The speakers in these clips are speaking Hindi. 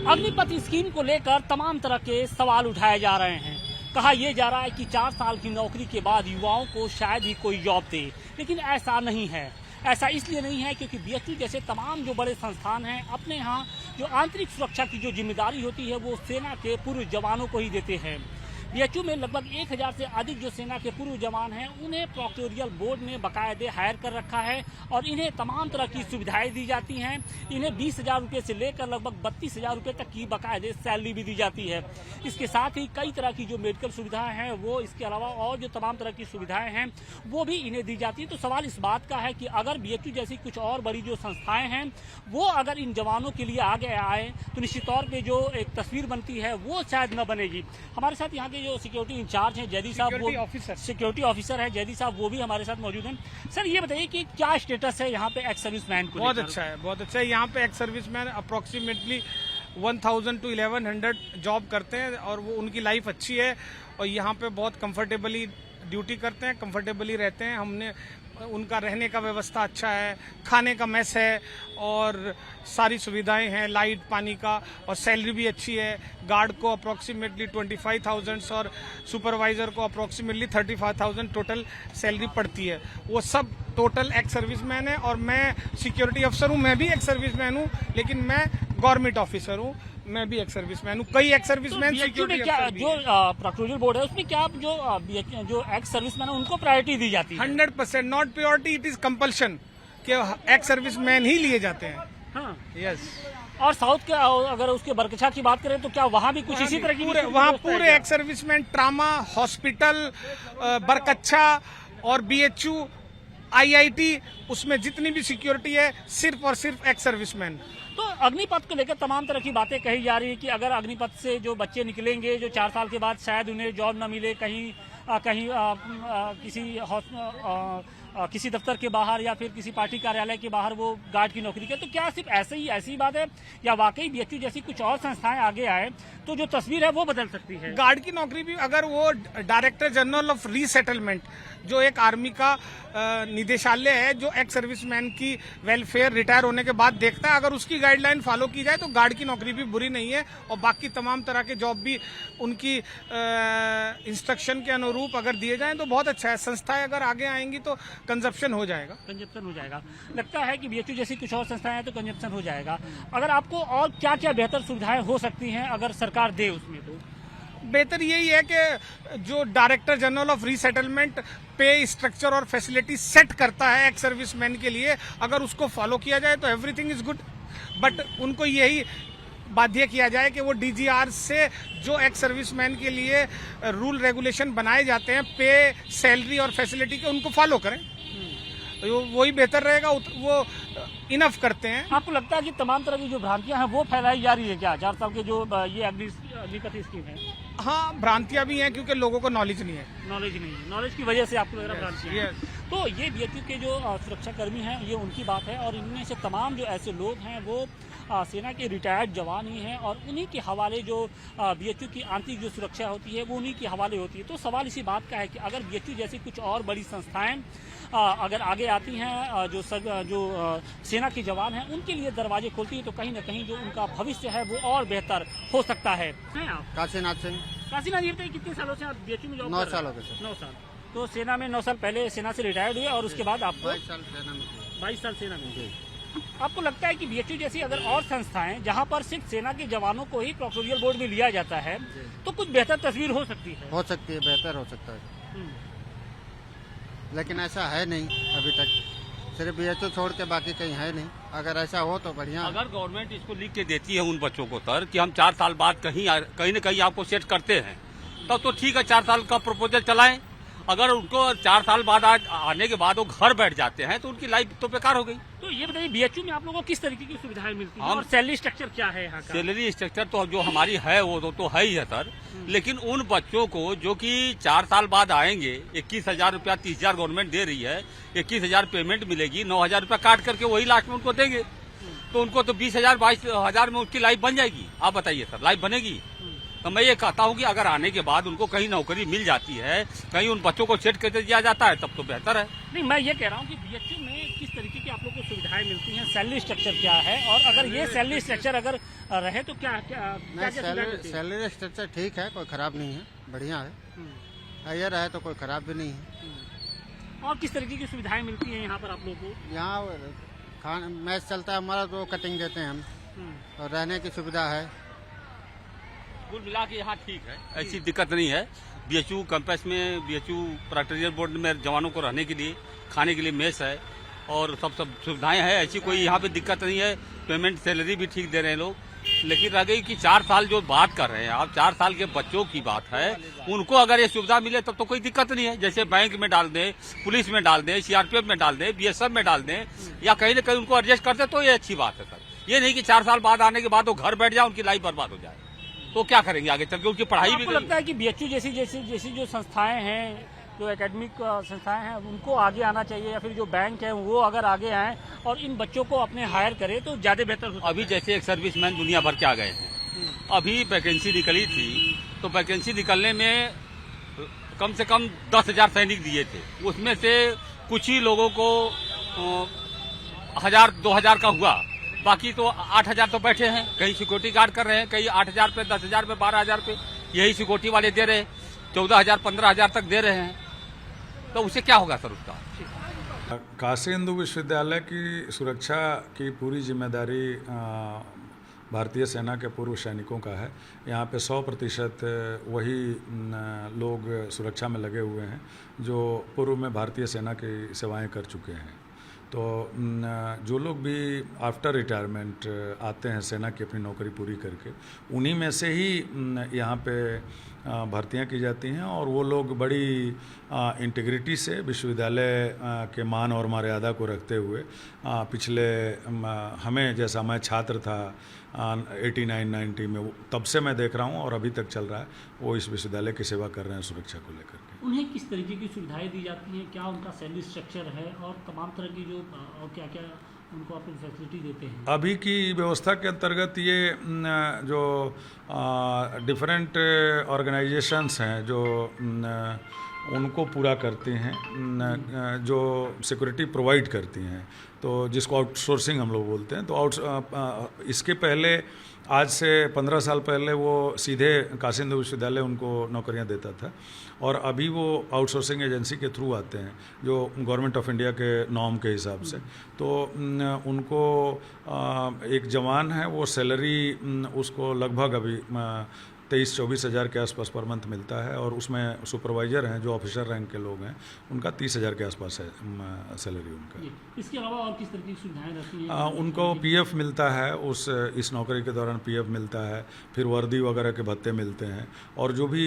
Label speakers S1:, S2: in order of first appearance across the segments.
S1: अग्निपथ स्कीम को लेकर तमाम तरह के सवाल उठाए जा रहे हैं। कहा यह जा रहा है कि 4 साल की नौकरी के बाद युवाओं को शायद ही कोई जॉब दे, लेकिन ऐसा नहीं है। ऐसा इसलिए नहीं है क्योंकि बीएचयू जैसे तमाम जो बड़े संस्थान हैं अपने यहाँ जो आंतरिक सुरक्षा की जो जिम्मेदारी होती है वो सेना के पूर्व जवानों को ही देते हैं। बीएचयू में लगभग 1000 से अधिक जो सेना के पूर्व जवान हैं उन्हें प्रोक्टोरियल बोर्ड ने बाकायदे हायर कर रखा है और इन्हें तमाम तरह की सुविधाएं दी जाती हैं। इन्हें 20,000 रुपये से लेकर लगभग 32,000 रुपये तक की बाकायदे सैलरी भी दी जाती है। इसके साथ ही कई तरह की जो मेडिकल सुविधाएं हैं वो इसके अलावा और जो तमाम तरह की सुविधाएं हैं वो भी इन्हें दी जाती है। तो सवाल इस बात का है कि अगर बीएचयू जैसी कुछ और बड़ी जो संस्थाएं हैं वो अगर इन जवानों के लिए आगे आए तो निश्चित तौर पर जो एक तस्वीर बनती है वो शायद न बनेगी। हमारे साथ यहाँ के जो सिक्योरिटी इंचार्ज हैं जैदी साहब, वो सिक्योरिटी ऑफिसर है जैदी साहब, वो भी हमारे साथ मौजूद हैं। सर ये बताइए कि क्या स्टेटस है यहाँ पे एक्स सर्विसमैन को?
S2: बहुत अच्छा है, बहुत अच्छा है। यहाँ पे ex serviceman approximately 1000 to 1100 job करते हैं और वो उनकी लाइफ अच्छी है और यहाँ पे बहुत कंफर्टेबली ड्यूटी करते हैं, कंफर्टेबली रहते हैं। हमने उनका रहने का व्यवस्था अच्छा है, खाने का मेस है और सारी सुविधाएं हैं, लाइट पानी का, और सैलरी भी अच्छी है। गार्ड को अप्रोक्सीमेटली 25,000 और सुपरवाइजर को अप्रोक्सीमेटली 35,000 टोटल सैलरी पड़ती है। वो सब टोटल एक्स सर्विसमैन है और मैं सिक्योरिटी अफसर हूँ, मैं भी एक्स सर्विसमैन हूँ, लेकिन मैं गवर्नमेंट ऑफिसर हूँ, मैं भी एक्स सर्विसमैन हूँ। कई एक्स सर्विसमैन सिक्योरिटी
S1: जो प्रोक्टोरियल बोर्ड है उसमें क्या जो एक्स सर्विसमैन है उनको प्रायोरिटी दी जाती है?
S2: 100% not purity, it is compulsion कि एक्स सर्विसमैन ही लिए जाते हैं।
S1: हाँ,
S2: यस।
S1: और साउथ के अगर उसके बरकछा की बात करें तो क्या वहाँ भी कुछ इसी तरह की
S2: वहाँ पूरे एक्स सर्विसमैन, ट्रामा हॉस्पिटल, बरकच्छा और बीएचयू, आईआईटी, उसमें जितनी भी सिक्योरिटी है सिर्फ और सिर्फ एक्स सर्विसमैन।
S1: तो अग्निपथ को लेकर तमाम तरह की बातें कही जा रही है कि अगर अग्निपथ से जो बच्चे निकलेंगे जो 4 साल के बाद शायद उन्हें जॉब न मिले, कहीं किसी दफ्तर के बाहर या फिर किसी पार्टी कार्यालय के बाहर वो गार्ड की नौकरी करे, तो क्या सिर्फ ऐसी बात है या वाकई बीएचयू जैसी कुछ और संस्थाएं आगे आए तो जो तस्वीर है वो बदल सकती है?
S2: गार्ड की नौकरी भी अगर वो डायरेक्टर जनरल ऑफ रीसेटलमेंट, जो एक आर्मी का निदेशालय है जो एक्स सर्विसमैन की वेलफेयर रिटायर होने के बाद देखता है, अगर उसकी गाइडलाइन फॉलो की जाए तो गार्ड की नौकरी भी बुरी नहीं है और बाकी तमाम तरह के जॉब भी उनकी इंस्ट्रक्शन के अनुरूप अगर दिए जाएं तो बहुत अच्छा है। संस्थाएं अगर आगे आएंगी तो कंजप्शन हो जाएगा।
S1: लगता है कि बीएचयू जैसी कुछ और संस्थाएं हैं तो कंजप्शन हो जाएगा। अगर आपको और क्या क्या बेहतर सुविधाएं हो सकती हैं अगर सरकार दे उसमें? तो
S2: बेहतर यही है कि जो डायरेक्टर जनरल ऑफ रीसेटलमेंट पे स्ट्रक्चर और फैसिलिटी सेट करता है एक्स सर्विसमैन के लिए, अगर उसको फॉलो किया जाए तो एवरीथिंग इज गुड। बट उनको यही बाध्य किया जाए कि वो डीजीआर से जो एक्स सर्विसमैन के लिए रूल रेगुलेशन बनाए जाते हैं पे, सैलरी और फैसिलिटी के, उनको फॉलो करें, तो वही बेहतर रहेगा। वो इनफ करते हैं।
S1: आपको लगता है कि तमाम तरह की जो भ्रांतियां हैं वो फैलाई जा रही है क्या 4 साल के जो ये अग्निपथ स्कीम है?
S2: हाँ, भ्रांतियां भी हैं क्योंकि लोगों को नॉलेज नहीं है।
S1: नॉलेज की वजह से आपको लग रहा है भ्रांतियां? तो ये बीएचयू के जो सुरक्षा कर्मी हैं ये उनकी बात है और इनमें से तमाम जो ऐसे लोग हैं वो सेना के रिटायर्ड जवान ही हैं और उन्हीं के हवाले जो बीएचयू की आंतरिक जो सुरक्षा होती है वो उन्हीं के हवाले होती है। तो सवाल इसी बात का है कि अगर बीएचयू जैसी कुछ और बड़ी संस्थाएं अगर आगे आती हैं, जो सेना के जवान हैं उनके लिए दरवाजे खोलती है तो कहीं ना कहीं जो उनका भविष्य है वो और बेहतर हो सकता है।
S3: काशीनाथ सिंह।
S1: काशीनाथ जी, बताइए कितने सालों से आप बीएचयू में जॉब कर रहे हैं?
S3: 9 सालों के सर।
S1: 9 साल। तो सेना में 9 साल पहले सेना से रिटायर्ड हुए और उसके बाद आपको
S3: 22 साल सेना में किया।
S1: 22 साल सेना में। आपको लगता है कि बीएचयू जैसी अगर और संस्थाएं जहां पर सिर्फ सेना के जवानों को ही प्रोक्टोरियल बोर्ड में लिया जाता है तो कुछ बेहतर तस्वीर हो सकती है?
S3: हो सकती है, बेहतर हो सकता है, लेकिन ऐसा है नहीं अभी तक। सिर्फ बीएचयू छोड़ के बाकी कहीं है नहीं। अगर ऐसा हो तो बढ़िया।
S4: अगर गवर्नमेंट इसको लिख के देती है उन बच्चों को सर कि हम 4 साल बाद कहीं न कहीं आपको सेट करते हैं तब तो ठीक है, 4 साल का प्रपोजल चलाएं। अगर उनको 4 साल बाद आने के बाद वो घर बैठ जाते हैं तो उनकी लाइफ तो बेकार हो गई।
S1: तो ये बताइए बीएचयू में आप लोगों को किस तरीके की सुविधाएं मिलती हैं और सैलरी स्ट्रक्चर क्या है यहाँ का?
S4: सैलरी स्ट्रक्चर तो जो हमारी है वो तो है ही है सर, लेकिन उन बच्चों को जो कि 4 साल बाद आएंगे 21,000 रुपया 30,000 गवर्नमेंट दे रही है, 21,000 पेमेंट मिलेगी, 9,000 रुपया काट करके वही लास्ट में उनको देंगे तो उनको तो 20,000 22,000 में उसकी लाइफ बन जाएगी। आप बताइए सर, लाइफ बनेगी? तो मैं ये कहता हूँ कि अगर आने के बाद उनको कहीं नौकरी मिल जाती है, कहीं उन बच्चों को सेट कर दिया जाता है तब तो बेहतर है।
S1: नहीं, मैं ये कह रहा हूँ कि बीएचयू में किस तरीके की आप लोग को सुविधाएं मिलती हैं, सैलरी स्ट्रक्चर क्या है, और अगर ये सैलरी स्ट्रक्चर अगर रहे तो क्या क्या क्या सुविधाएं मिलती हैं?
S3: सैलरी स्ट्रक्चर ठीक है, कोई ख़राब नहीं है, बढ़िया है। हायर है तो कोई ख़राब भी नहीं है।
S1: और किस तरीके की सुविधाएं मिलती हैं यहाँ पर आप लोगों को?
S3: यहाँ खाना मैच चलता है हमारा तो कटिंग देते हैं हम, और रहने की सुविधा है।
S4: कुल मिला के यहाँ ठीक है, ऐसी दिक्कत नहीं है। बीएचयू कैंपस में, बीएचयू प्रेक्टिकल बोर्ड में जवानों को रहने के लिए, खाने के लिए मेस है और सब सुविधाएं हैं, ऐसी कोई यहाँ पे दिक्कत नहीं है। पेमेंट सैलरी भी ठीक दे रहे हैं लोग। लेकिन रह गई कि 4 साल जो बात कर रहे हैं आप, 4 साल के बच्चों की बात है, उनको अगर ये सुविधा मिले तब तो कोई दिक्कत नहीं है। जैसे बैंक में डाल दें, पुलिस में डाल दें, सीआरपीएफ में डाल दें, बीएसएफ में डाल दें, या कहीं न कहीं उनको एडजस्ट कर दे तो ये अच्छी बात है सर। ये नहीं कि 4 साल बाद आने के बाद वो घर बैठ जाए, उनकी लाइफ बर्बाद हो जाए, तो क्या करेंगे आगे चल के? उनकी पढ़ाई भी।
S1: आपको लगता है कि बीएचयू जैसी जो संस्थाएं हैं, जो एकेडमिक संस्थाएं हैं, उनको आगे आना चाहिए, या फिर जो बैंक है वो अगर आगे आए और इन बच्चों को अपने हायर करे तो ज्यादा बेहतर होता है?
S4: अभी जैसे एक सर्विसमैन दुनिया भर के आ गए हैं, अभी वैकेंसी निकली थी तो वैकेंसी निकलने में कम से कम 10,000 सैनिक दिए थे। उसमें से कुछ ही लोगों को 1,000-2,000 का हुआ, बाकी तो 8,000 तो बैठे हैं, कहीं सिक्योरिटी गार्ड कर रहे हैं, कहीं 8,000 पे, 10,000 पे, 12,000 पे, यही सिक्योरिटी वाले दे रहे हैं, 14,000, 15,000 तक दे रहे हैं, तो उससे क्या होगा सर उसका?
S5: काशी हिंदू विश्वविद्यालय की सुरक्षा की पूरी जिम्मेदारी भारतीय सेना के पूर्व सैनिकों का है। यहाँ पे 100% वही लोग सुरक्षा में लगे हुए हैं जो पूर्व में भारतीय सेना की सेवाएं कर चुके हैं। तो जो लोग भी आफ्टर रिटायरमेंट आते हैं सेना की अपनी नौकरी पूरी करके, उन्हीं में से ही यहाँ पे भर्तियां की जाती हैं, और वो लोग बड़ी इंटीग्रिटी से विश्वविद्यालय के मान और मर्यादा को रखते हुए पिछले हमें, जैसा मैं छात्र था 89-90 में, तब से मैं देख रहा हूँ और अभी तक चल रहा है, वो इस विश्वविद्यालय की सेवा कर रहे हैं सुरक्षा को लेकर के।
S1: उन्हें किस तरीके की सुविधाएं दी जाती हैं, क्या उनका सैलरी स्ट्रक्चर है, और तमाम तरह की जो और क्या क्या उनको आप फैसिलिटी देते हैं?
S5: अभी की व्यवस्था के अंतर्गत ये जो डिफरेंट ऑर्गेनाइजेशंस हैं जो उनको पूरा करती हैं, जो सिक्योरिटी प्रोवाइड करती हैं, तो जिसको आउटसोर्सिंग हम लोग बोलते हैं। तो इसके पहले, आज से 15 साल पहले, वो सीधे काशी हिंदू विश्वविद्यालय उनको नौकरियां देता था, और अभी वो आउटसोर्सिंग एजेंसी के थ्रू आते हैं जो गवर्नमेंट ऑफ इंडिया के नॉर्म के हिसाब से। तो उनको एक जवान है, वो सैलरी उसको लगभग अभी 23-24 हज़ार के आसपास पर मंथ मिलता है, और उसमें सुपरवाइजर हैं जो ऑफिसर रैंक के लोग हैं, उनका 30,000 के आसपास है सैलरी उनका।
S1: इसके अलावा और किस तरह की सुविधाएं रहती हैं?
S5: उनको पीएफ मिलता है, इस नौकरी के दौरान पीएफ मिलता है, फिर वर्दी वगैरह के भत्ते मिलते हैं, और जो भी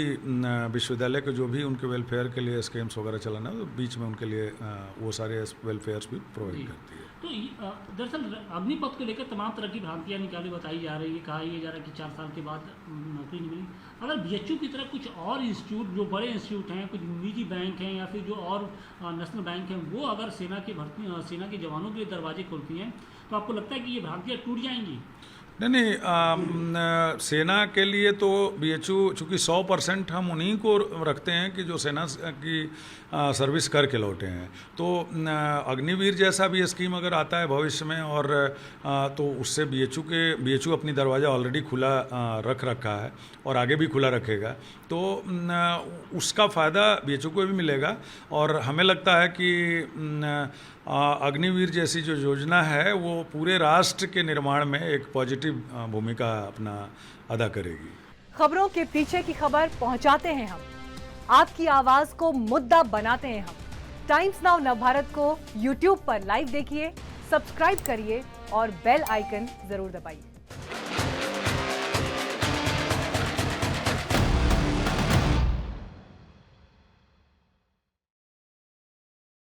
S5: विश्वविद्यालय के जो भी उनके वेलफेयर के लिए स्कीम्स वगैरह चलाना है, तो बीच में उनके लिए वो सारे वेलफेयर्स भी प्रोवाइड करती है।
S1: तो दरअसल अग्निपथ को लेकर तमाम तरह की भ्रांतियां निकाली बताई जा रही है, कहा यह जा रहा है कि 4 साल के बाद नौकरी नहीं मिली। अगर बीएचयू की तरह कुछ और इंस्टीट्यूट, जो बड़े इंस्टीट्यूट हैं, कुछ निजी बैंक हैं, या फिर जो और नेशनल बैंक हैं, वो अगर सेना के जवानों के लिए दरवाजे खोलती हैं, तो आपको लगता है कि ये भ्रांतियाँ टूट जाएंगी?
S5: नहीं, सेना के लिए तो बीएचयू चूँकि 100% हम उन्हीं को रखते हैं कि जो सेना की सर्विस करके लौटे हैं। तो अग्निवीर जैसा भी स्कीम अगर आता है भविष्य में, और तो उससे बीएचयू अपनी दरवाज़ा ऑलरेडी खुला रख रखा है और आगे भी खुला रखेगा, तो उसका फ़ायदा बीएचयू को भी मिलेगा। और हमें लगता है कि अग्निवीर जैसी जो योजना है वो पूरे राष्ट्र के निर्माण में एक पॉजिटिव भूमिका अपना अदा करेगी।
S6: खबरों के पीछे की खबर पहुंचाते हैं हम, आपकी आवाज को मुद्दा बनाते हैं हम। टाइम्स नाउ नवभारत को YouTube पर लाइव देखिए, सब्सक्राइब करिए और बेल आइकन जरूर दबाइए।